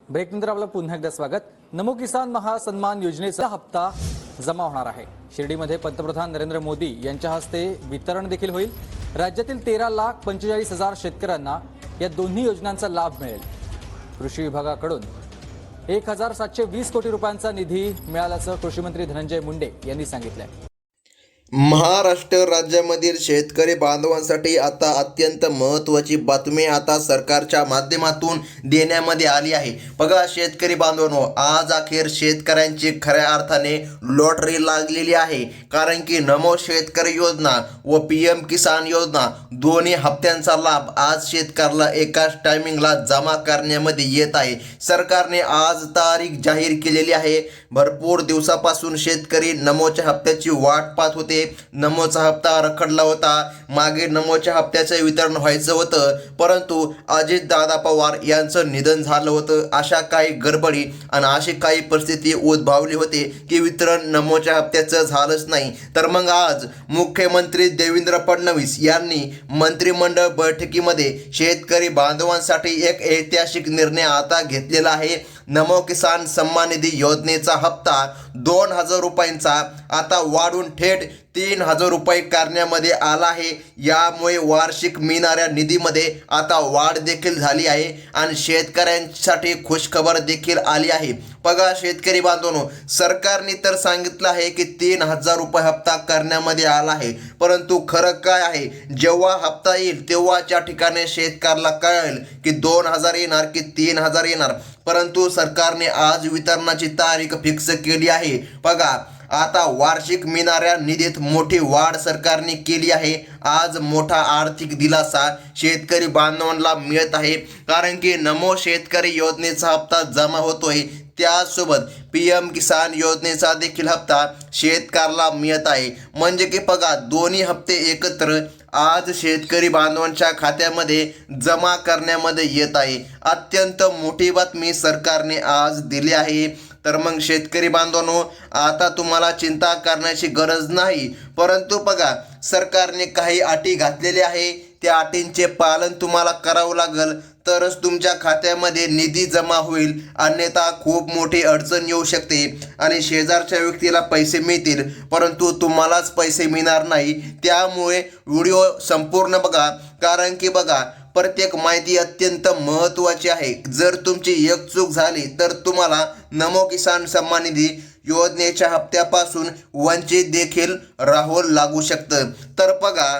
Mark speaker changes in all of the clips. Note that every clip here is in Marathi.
Speaker 1: ब्रेकनंतर आपलं पुन्हा एकदा स्वागत। नमो किसान महासन्मान योजनेचा हप्ता जमा होणार आहे। शिर्डीमध्ये पंतप्रधान नरेंद्र मोदी यांच्या हस्ते वितरण देखील होईल। राज्यातील 13,45,000 शेतकऱ्यांना या दोन्ही योजनांचा लाभ मिळेल। कृषी विभागाकडून 1,720 कोटी रुपयांचा निधी मिळाल्याचं कृषी मंत्री धनंजय मुंडे यांनी सांगितलं।
Speaker 2: महाराष्ट्र राज्यामधील शेतकरी बांधवांसाठी आता अत्यंत महत्त्वाची बातमी आता सरकारच्या माध्यमातून देण्यामध्ये आली आहे। बघा शेतकरी बांधवांनो, आज अखेर शेतकऱ्यांची खऱ्या अर्थाने लॉटरी लागलेली आहे। कारण की नमो शेतकरी योजना व PM किसान योजना दोन्ही हप्त्यांचा लाभ आज शेतकऱ्याला एकाच टायमिंगला जमा करण्यामध्ये येत आहे। सरकारने आज तारीख जाहीर केलेली आहे। भरपूर दिवसापासून शेतकरी नमोच्या हप्त्याची वाट पाहत होते। नमोचा हप्ता रखडला होता। मागे नमोच्या हप्त्याचे वितरण व्हायचं होतं, परंतु अजितदादा पवार यांचं निधन झालं होतं। अशा काही गडबडी आणि अशी काही परिस्थिती उद्भवली होती की वितरण नमोच्या हप्त्याचं झालंच नाही। तर मग आज मुख्यमंत्री देवेंद्र फडणवीस यांनी मंत्रिमंडळ बैठकीमध्ये शेतकरी बांधवांसाठी एक ऐतिहासिक निर्णय आता घेतलेला आहे। नमो किसान सन्मान निधी योजनेचा हप्ता 2,000 रुपयांचा आता वाढून थेट 3,000 रुपये करण्यामध्ये आला आहे। यामुळे वार्षिक मिळणाऱ्या निधीमध्ये आता वाढ देखील झाली आहे आणि शेतकऱ्यांसाठी खुशखबर देखील आली आहे। बघा शेतकरी बांधवांनो, सरकारने तर सांगितलं आहे की 3,000 रुपये हप्ता करण्यामध्ये आला आहे, परंतु खरं काय आहे, जेव्हा हप्ता येईल तेव्हाच्या ठिकाणी शेतकऱ्याला कळेल की 2,000 येणार की 3,000 येणार। परंतु सरकारने आज वितरणाची तारीख फिक्स केली आहे। बघा आता वार्षिक मिळणाऱ्या निधीत मोठी वाढ सरकारने केली आहे। आज मोठा आर्थिक दिलासा शेतकरी बांधवांना मिळत आहे, कारण की नमो शेतकरी योजनेचा हप्ता जमा होतोय, त्यासोबत PM किसान योजनेचा देखील हप्ता शेतकऱ्याला मिळत आहे। म्हणजे की बघा दोन्ही हप्ते एकत्र आज शेतकरी बांधवांच्या खात्यामध्ये जमा करण्यामध्ये येत आहे। अत्यंत मोठी बातमी सरकारने आज दिली आहे। तर मग शेतकरी बांधवांनो, आता तुम्हाला चिंता करण्याची गरज नाही, परंतु बघा सरकारने काही अटी घातलेली आहे। त्या अटींचे पालन तुम्हाला करावं लागेल, तरच तुमच्या खात्यामध्ये निधी जमा होईल, अन्यथा खूप मोठी अडचण येऊ शकते आणि शेजारच्या व्यक्तीला पैसे मिळतील परंतु तुम्हालाच पैसे मिळणार नाही। त्यामुळे व्हिडिओ संपूर्ण बघा, कारण की बघा प्रत्येक माहिती अत्यंत महत्त्वाची आहे। जर तुमची एक चूक झाली तर तुम्हाला नमो किसान सन्मान निधी योजनेच्या हप्त्यापासून वंचित देखील राहावं लागू शकतं। तर बघा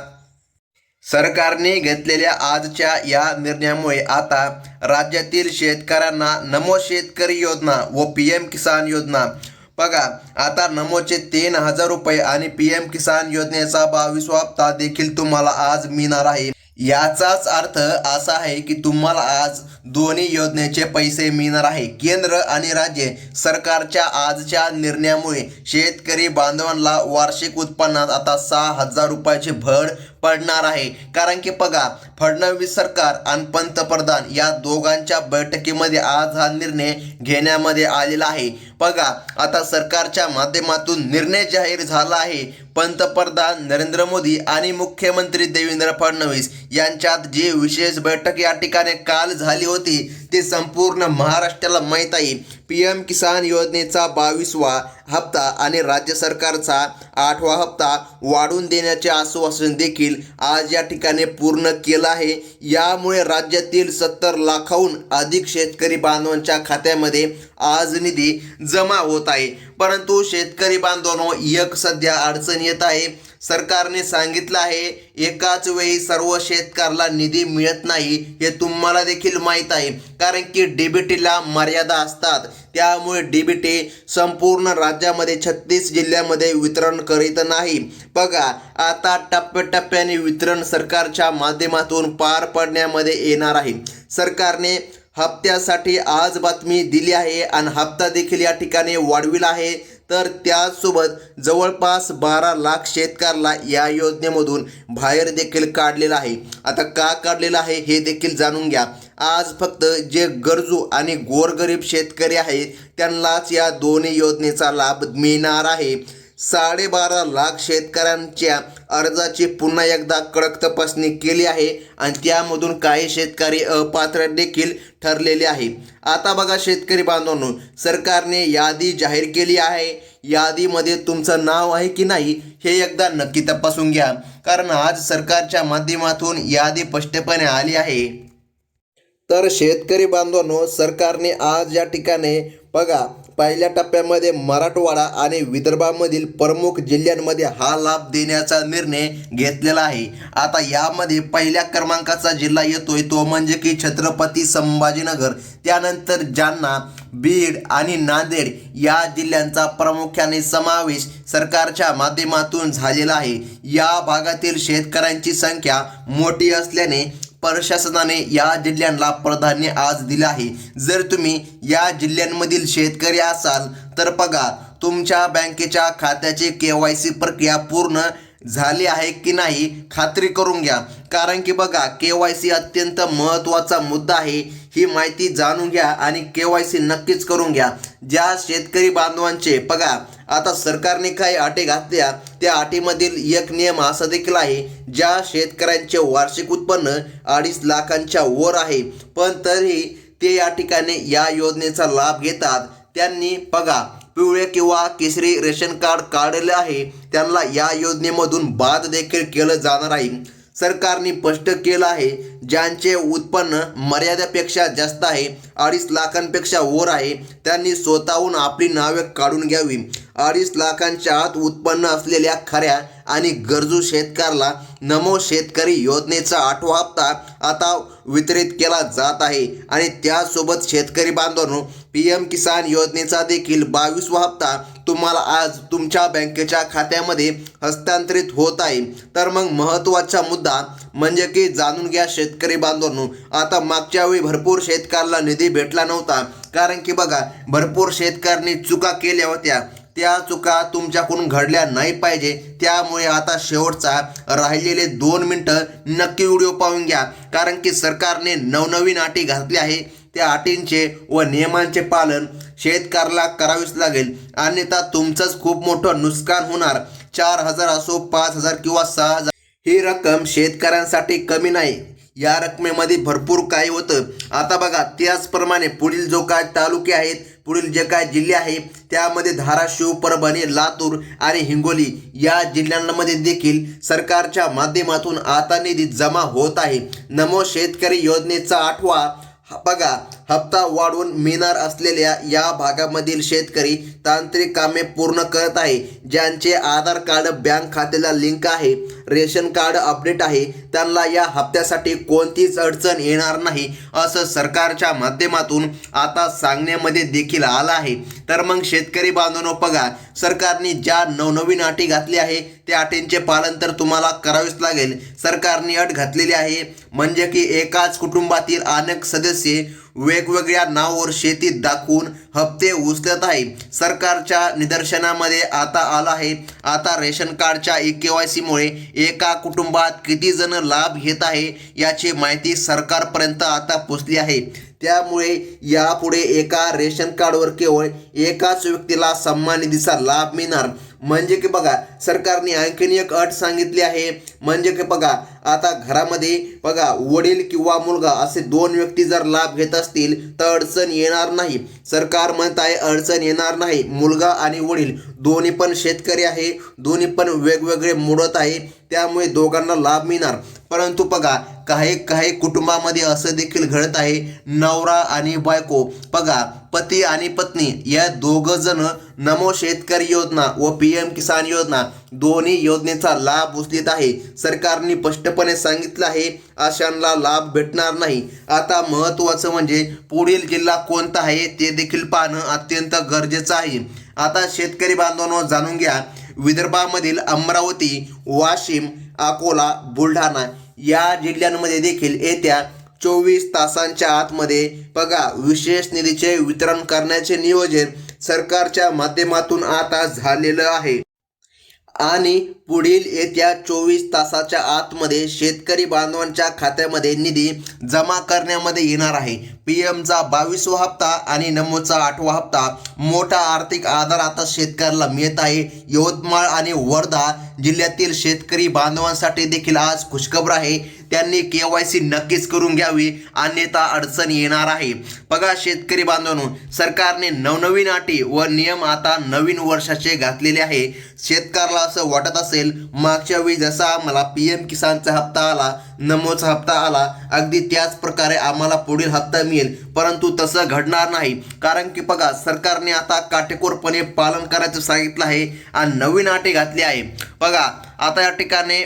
Speaker 2: सरकारने घेतलेल्या आजच्या या निर्णयामुळे आता राज्यातील शेतकऱ्यांना नमो शेतकरी योजना व PM किसान योजना बघा आता नमोचे 3,000 रुपये आणि PM किसान योजनेचा 22वा हप्ता देखील तुम्हाला आज मिळणार आहे। याचाच अर्थ असा आहे की तुम्हाला आज दोन्ही योजनेचे पैसे मिळणार आहे। केंद्र आणि राज्य सरकारच्या आजच्या निर्णयामुळे शेतकरी बांधवांना वार्षिक उत्पन्नात आता 6,000 रुपयाची भर पडणार आहे। कारण की बघा फडणवीस सरकार आणि पंतप्रधान या दोघांच्या बैठकीमध्ये आज हा निर्णय घेण्यामध्ये आलेला आहे। बघा आता सरकारच्या माध्यमातून निर्णय जाहीर झाला आहे। पंतप्रधान नरेंद्र मोदी आणि मुख्यमंत्री देवेंद्र फडणवीस यांच्यात जी विशेष बैठक या ठिकाणी काल झाली होती ते संपूर्ण महाराष्ट्राला माहीत आहे। PM किसान योजनेचा 22वा हप्ता आणि राज्य सरकारचा 8वा हप्ता वाढवून देण्याचे आश्वासन देखील आज या ठिकाणी पूर्ण केलं आहे। यामुळे राज्यातील 70 लाखाहून अधिक शेतकरी बांधवांच्या खात्यामध्ये आज निधी जमा होत आहे। परंतु शेतकरी बांधवांनो, एक सध्या अडचण येत आहे। सरकारने सांगितलं आहे एकाच वेळी सर्व शेतकऱ्याला निधी मिळत नाही, हे तुम्हाला देखील माहीत आहे, कारण की DBTला मर्यादा असतात। त्यामुळे DBT संपूर्ण राज्यामध्ये 36 जिल्ह्यामध्ये वितरण करीत नाही। बघा आता टप्प्याटप्प्याने वितरण सरकारच्या माध्यमातून पार पडण्यामध्ये येणार आहे। सरकारने हप्त्यासाठी आज बातमी दिली आहे आणि हप्ता देखील या ठिकाणी वाढविला आहे। तर त्यासोबत जवळपास 12 लाख शेतकऱ्याला या योजनेमधून बाहेर देखील काढलेलं आहे। आता का काढलेलं आहे हे देखील जाणून घ्या। आज फक्त जे गरजू आणि गोरगरीब शेतकरी आहेत त्यांनाच या दोन्ही योजनेचा लाभ मिळणार आहे। 12.5 लाख शेतकऱ्यांच्या अर्जाची पुन्हा एकदा कडक तपासणी केली आहे आणि त्यामधून काही शेतकरी अपात्र देखील ठरलेले आहे. आता बघा शेतकरी बांधवांनो, सरकारने यादी जाहीर केली आहे. यादीमध्ये तुमचं नाव आहे की नाही हे एकदा नक्की तपासून घ्या, कारण आज सरकारच्या माध्यमातून यादी स्पष्टपणे आली आहे. तर शेतकरी बांधवांनो, सरकारने आज या ठिकाणी बघा पहिल्या टप्प्यामध्ये मराठवाडा आणि विदर्भामधील प्रमुख जिल्ह्यांमध्ये हा लाभ देण्याचा निर्णय घेतलेला आहे. आता यामध्ये पहिल्या क्रमांकाचा जिल्हा येतोय तो म्हणजे की छत्रपती संभाजीनगर. त्यानंतर जालना, बीड आणि नांदेड या जिल्ह्यांचा प्रामुख्याने समावेश सरकारच्या माध्यमातून झालेला आहे. या भागातील शेतकऱ्यांची संख्या मोठी असल्याने प्रशासनाने या जिल्ह्यांना प्राधान्य आज दिले आहे. जर तुम्ही या जिल्ह्यांमधील शेतकरी असाल तर बघा तुमच्या बँकेच्या खात्याची KYC प्रक्रिया पूर्ण झाली आहे की नाही खात्री करून घ्या, कारण की बघा KYC अत्यंत महत्त्वाचा मुद्दा आहे. ही माहिती जाणून घ्या आणि KYC नक्कीच करून घ्या. ज्या शेतकरी बांधवांचे बघा आता सरकारने काही अटी घातल्या, त्या अटीमधील एक नियम असा देखील आहे, ज्या शेतकऱ्यांचे वार्षिक उत्पन्न 2.5 लाखांच्या वर आहे पण तरी ते या ठिकाणी या योजनेचा लाभ घेतात, त्यांनी बघा पिवळे किंवा केशरी रेशन कार्ड काढले आहे, त्यांना या योजनेमधून बाद देखील केलं जाणार आहे. सरकारने स्पष्ट केलं आहे, ज्यांचे उत्पन्न मर्यादेपेक्षा जास्त आहे 2.5 लाखांपेक्षा वर आहे त्यांनी स्वतःहून आपली नावे काढून घ्यावी. 2.5 लाखांच्या आत उत्पन्न असलेल्या खऱ्या आणि गरजू शेतकऱ्याला नमो शेतकरी योजनेचा 8वा हप्ता आता वितरित केला जात आहे आणि त्यासोबत शेतकरी बांधवांनो PM किसान योजनेचा देखील 22वा हप्ता तुम्हाला आज तुमच्या बँकेच्या खात्यामध्ये हस्तांतरित होत आहे. तर मग महत्त्वाचा मुद्दा म्हणजे की जाणून घ्या शेतकरी बांधवांनो, आता मागच्या वेळी भरपूर शेतकऱ्याला निधी भेटला नव्हता, कारण की बघा भरपूर शेतकऱ्यांनी चुका केल्या होत्या. त्या चुका तुमच्याकडून घडल्या नाही पाहिजे, त्यामुळे आता शेवटचा राहिलेले 2 मिनिटं नक्की व्हिडिओ पाहून घ्या, कारण की सरकारने नवनवीन अटी घातली आहे. त्या अटींचे व नियमांचे पालन शेतकऱ्याला करावेच लागेल, अन्यथा तुमचंच खूप मोठं नुकसान होणार. 4,000 असो 5,000 किंवा 6,000 ही रक्कम शेतकऱ्यांसाठी कमी नाही. या रकमेमध्ये भरपूर काही होतं. आता बघा त्याचप्रमाणे पुढील जो काय तालुके आहेत, पुढील जे काय जिल्हे आहेत त्यामध्ये धाराशिव, परभणी, लातूर आणि हिंगोली या जिल्ह्यांमध्ये देखील सरकारच्या माध्यमातून आता निधी जमा होत आहे. नमो शेतकरी योजनेचा 8वा बघा हप्ता वाढवून मिळणार असलेल्या या भागामधील शेतकरी तांत्रिक कामे पूर्ण करत आहे. ज्यांचे आधार कार्ड बँक खात्याला लिंक आहे, रेशन कार्ड अपडेट आहे, त्यांना या हप्त्यासाठी कोणतीच अडचण येणार नाही असं सरकारच्या माध्यमातून आता सांगण्यामध्ये देखील आलं आहे. तर मग शेतकरी बांधवांनो बघा सरकारने ज्या नवनवीन अटी घातली आहे त्या अटींचे पालन तर तुम्हाला करावेच लागेल. सरकारने अट घातलेली आहे म्हणजे की एकाच कुटुंबातील अनेक सदस्य वेगवेगळ्या नावावर शेती दाखवून हप्ते उचलत आहे. सरकारच्या निदर्शनामध्ये आता आला आहे, आता रेशन कार्डच्या KYC मुळे एका कुटुंबात किती जण लाभ घेत आहे याची माहिती सरकारपर्यंत आता पोहोचली आहे. त्यामुळे यापुढे एका रेशन कार्डवर केवळ एकाच व्यक्तीला सन्मान निधीचा लाभ मिळणार. म्हणजे की बघा सरकारने आणखीन एक अट सांगितली आहे, म्हणजे की बघा आता घरामध्ये बघा वडील किंवा मुलगा असे 2 व्यक्ती जर लाभ घेत असतील तर अडचण येणार नाही. सरकार म्हणत आहे अडचण येणार नाही. मुलगा आणि वडील दोन्ही पण शेतकरी आहे, दोन्ही पण वेगवेगळे मोडत आहे, त्यामुळे दोघांना लाभ मिळणार. परंतु बघा काही कुटुंबामध्ये असं देखील घडत आहे, नवरा आणि बायको बघा पती आणि पत्नी या 2 जण नमो शेतकरी योजना व PM किसान योजना दोन्ही योजनेचा लाभ उचलत आहे. सरकारने स्पष्टपणे सांगितलं आहे अशांना लाभ भेटणार नाही. आता महत्त्वाचं म्हणजे पुढील जिल्हा कोणता आहे ते देखील पाहणं अत्यंत गरजेचं आहे. आता शेतकरी बांधवांनो जाणून घ्या, विदर्भामधील अमरावती, वाशिम, अकोला, बुलढाणा या जिल्ह्यांमध्ये देखील येत्या 24 तासांच्या आतमध्ये बघा विशेष निधीचे वितरण करण्याचे नियोजन सरकारच्या माध्यमातून आता झालेलं आहे. आणि पुढील येत्या 24 तासाच्या आतमध्ये शेतकरी बांधवांच्या खात्यामध्ये निधी जमा करण्यामध्ये येणार आहे. पीएमचा 22वा हप्ता आणि नमोचा 8वा हप्ता मोठा आर्थिक आधार आता शेतकऱ्याला मिळत आहे. यवतमाळ आणि वर्धा जिल्ह्यातील शेतकरी बांधवांसाठी देखील आज खुशखबर आहे. त्यांनी KYC नक्कीच करून घ्यावी, अन्यथा अडचण येणार आहे. बघा शेतकरी बांधवांनो, सरकारने नवनवीन अटी व नियम आता नवीन वर्षाचे घातलेले आहे. शेतकऱ्याला असं वाटत असेल मागच्या वेळी जसा आम्हाला PM किसानचा हप्ता आला, नमोचा हप्ता आला, अगदी त्याच प्रकारे आम्हाला पुढील हप्ता मिळेल, परंतु तसं घडणार नाही. कारण की बघा सरकारने आता काटेकोरपणे पालन करायचं सांगितलं आहे आणि नवीन अटी घातली आहे. बघा आता या ठिकाणी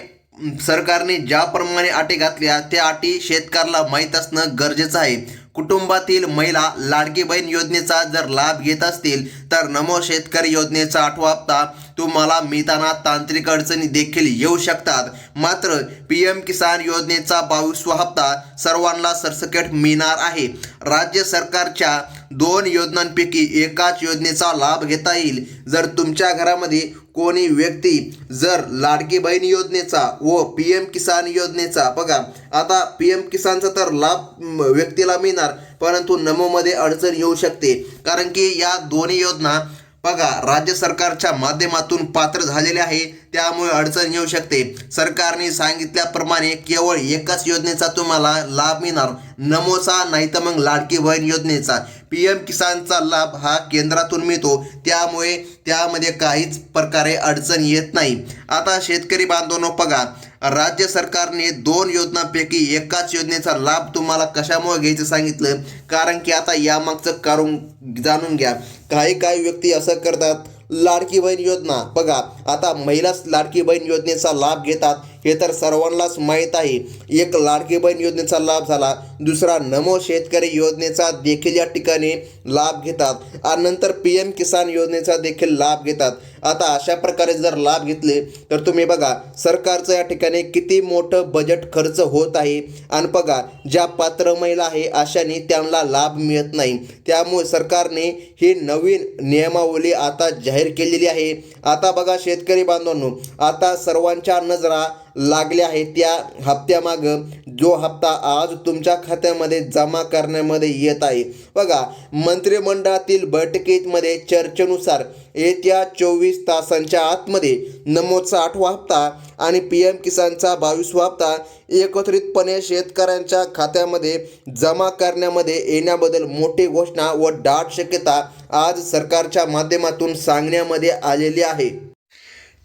Speaker 2: सरकारने ज्याप्रमाणे अटी घातल्या त्या अटी शेतकऱ्याला माहीत असणं गरजेचं आहे. कुटुंबातील महिला लाडकी बहीण योजनेचा जर लाभ घेत असतील तर नमो शेतकरी योजनेचा 8वा हप्ता तुम्हाला मिळताना तांत्रिक अडचणी देखील येऊ शकतात. मात्र PM किसान योजनेचा 22वा हप्ता सर्वांना सरसकट मिळणार आहे. राज्य सरकारच्या 2 योजनांपैकी एकाच योजनेचा लाभ घेता येईल. जर तुमच्या घरामध्ये कोणी व्यक्ती जर लाडकी बहीण योजनेचा व PM किसान योजनेचा, बघा आता PM किसानचा तर लाभ व्यक्तीला मिळणार, परंतु नमोमध्ये अडचण येऊ शकते. कारण की या दोन्ही योजना बघा राज्य सरकारच्या माध्यमातून पात्र झालेले आहे, त्यामुळे अडचण येऊ शकते. सरकारने सांगितल्याप्रमाणे केवळ एकाच योजनेचा तुम्हाला लाभ मिळणार, नमोचा नाही तर मग लाडकी बहीण योजनेचा. PM किसानचा लाभ हा केंद्रातून मिळतो, त्यामुळे त्यामध्ये काहीच प्रकारे अडचण येत नाही. आता शेतकरी बांधवांनो बघा, राज्य सरकारने 2 योजनांपैकी एकाच योजनेचा लाभ तुम्हाला कशामुळे घ्यायचं सांगितलं, कारण की आता यामागचं कारण जाणून घ्या. काही व्यक्ती असं करतात, लाडकी बहीण योजना, बघा आता महिलाच लाडकी बहीण योजनेचा लाभ घेतात हे तर सर्वांनाच माहीत आहे. एक लाडकी बहीण योजनेचा लाभ झाला, दुसरा नमो शेतकरी योजनेचा देखील या ठिकाणी लाभ घेतात आणि नंतर PM किसान योजनेचा देखील लाभ घेतात. आता अशा प्रकारे जर लाभ घेतले तर तुम्ही बघा सरकारचं या ठिकाणी किती मोठं बजेट खर्च होत आहे आणि बघा ज्या पात्र महिला आहे अशाने त्यांना लाभ मिळत नाही. त्यामुळे सरकारने ही नवीन नियमावली आता जाहीर केलेली आहे. आता बघा शेतकरी बांधवांनो, आता सर्वांच्या नजरा लागल्या आहेत त्या हप्त्यामागं, जो हप्ता आज तुमच्या खात्यामध्ये जमा करण्यामध्ये येत आहे. बघा मंत्रिमंडळातील बैठकीमध्ये चर्चेनुसार येत्या 24 तासांच्या आतमध्ये नमोचा 8वा हप्ता आणि PM किसानचा 22वा हप्ता एकत्रितपणे शेतकऱ्यांच्या खात्यामध्ये जमा करण्यामध्ये येण्याबद्दल मोठी घोषणा व दाट शक्यता आज सरकारच्या माध्यमातून सांगण्यामध्ये आलेली आहे.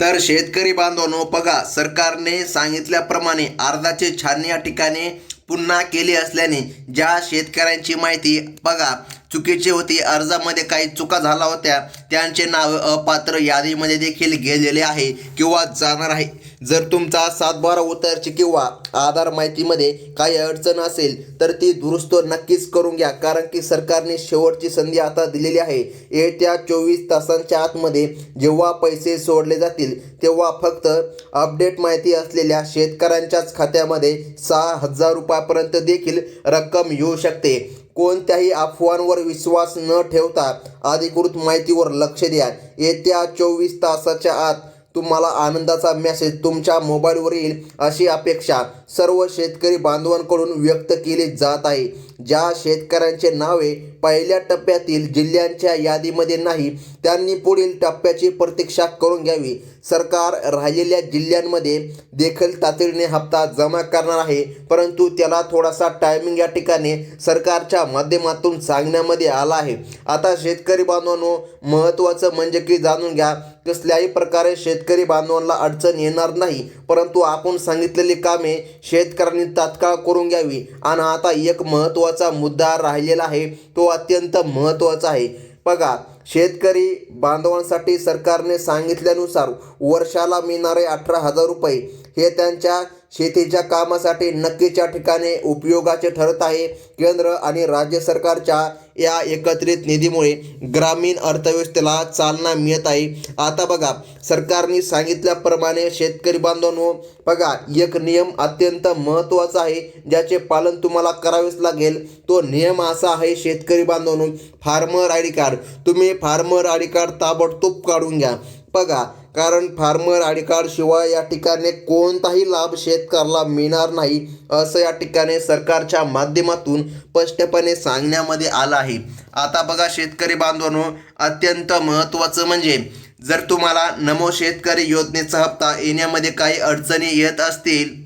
Speaker 2: तर शेतकरी बांधवांनो बघा, सरकारने सांगितल्याप्रमाणे अर्जाची छाननी या ठिकाणी पुन्हा केली असल्याने ज्या शेतकऱ्यांची माहिती बघा चुकीची होती, अर्जामध्ये काही चुका झाल्या होत्या, त्यांचे नाव अपात्र यादीमध्ये देखील गेलेले आहे किंवा जाणार आहे. जर तुमचा 7/12 उतारची किंवा आधार माहितीमध्ये काही अडचण असेल तर ती दुरुस्त नक्कीच करून घ्या, कारण की सरकारने शेवटची संधी आता दिलेली आहे. येत्या 24 तासांच्या आतमध्ये जेव्हा पैसे सोडले जातील तेव्हा फक्त अपडेट माहिती असलेल्या शेतकऱ्यांच्याच खात्यामध्ये 6,000 रुपयापर्यंत देखील रक्कम येऊ शकते. कोणत्याही अफवांवर विश्वास न ठेवता अधिकृत माहितीवर लक्ष द्या. येत्या 24 तासाच्या आत तुम्हाला आनंदाचा मेसेज तुमच्या मोबाईलवर येईल अशी अपेक्षा सर्व शेतकरी बांधवांकडून व्यक्त केली जात आहे. ज्या शेतकऱ्यांचे नावे पहिल्या टप्प्यातील जिल्ह्यांच्या यादीमध्ये नाही त्यांनी पुढील टप्प्याची प्रतीक्षा करून घ्यावी. सरकार राहिलेल्या जिल्ह्यांमध्ये देखील तातडीने हप्ता जमा करणार आहे, परंतु त्याला थोडासा टायमिंग या ठिकाणी सरकारच्या माध्यमातून सांगण्यामध्ये आला आहे. आता शेतकरी बांधवांनो महत्त्वाचं म्हणजे की जाणून घ्या, कसल्याही प्रकारे शेतकरी बांधवांना अडचण येणार नाही, परंतु आपण सांगितलेली कामे शेतकऱ्यांनी तात्काळ करून घ्यावी. आणि आता एक महत्त्वाचा मुद्दा राहिलेला आहे, तो अत्यंत महत्त्वाचा आहे. बघा शेतकरी बांधवांसाठी सरकारने सांगितल्यानुसार वर्षाला मिळणारे 18,000 रुपये हे त्यांच्या शेतीच्या कामासाठी नक्कीच्या ठिकाणी उपयोगाचे ठरत आहे. केंद्र आणि राज्य सरकारच्या या एकत्रित निधीमुळे ग्रामीण अर्थव्यवस्थेला चालना मिळत आहे. आता बघा सरकारने सांगितल्याप्रमाणे शेतकरी बांधवांनो बघा एक नियम अत्यंत महत्त्वाचा आहे, ज्याचे पालन तुम्हाला करावेच लागेल. तो नियम असा आहे शेतकरी बांधवांनो, फार्मर आय डी कार्ड. तुम्ही फार्मर आय डी कार्ड ताबडतोब काढून घ्या. बघा कारण फार्मर आय डी कार्ड शिवाय या ठिकाणी कोणताही लाभ शेतकऱ्याला मिळणार नाही असं या ठिकाणी सरकारच्या माध्यमातून स्पष्टपणे सांगण्यामध्ये आलं आहे. आता बघा शेतकरी बांधवांनो, अत्यंत महत्त्वाचं म्हणजे जर तुम्हाला नमो शेतकरी योजनेचा हप्ता येण्यामध्ये काही अडचणी येत असतील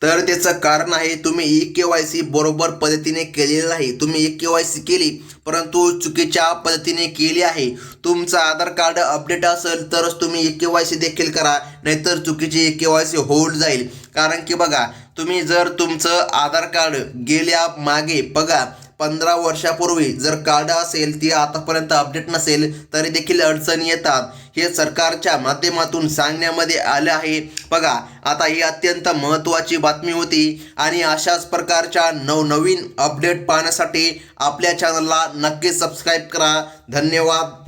Speaker 2: तर त्याचं कारण आहे तुम्ही ई-KYC बरोबर पद्धतीने केलेलं नाही. तुम्ही ई-KYC केली परंतु चुकीच्या पद्धतीने केली आहे. तुमचं आधार कार्ड अपडेट असेल तरच तुम्ही ई-KYC देखील करा, नाहीतर चुकीची ई-KYC होऊन जाईल. कारण की बघा, तुम्ही जर तुमचं आधार कार्ड गेल्या मागे बघा 15 वर्षापूर्वी जर कार्ड असेल ती आतापर्यंत अपडेट नसेल तरी देखील अडचणी येतात. हे सरकारच्या माध्यमातून सांगण्यामध्ये आले आहे. बघा, आता ही अत्यंत महत्त्वाची बातमी होती आणि अशाच प्रकारच्या नवनवीन अपडेट पाहण्यासाठी आपल्या चॅनलला नक्की सबस्क्राईब करा. धन्यवाद.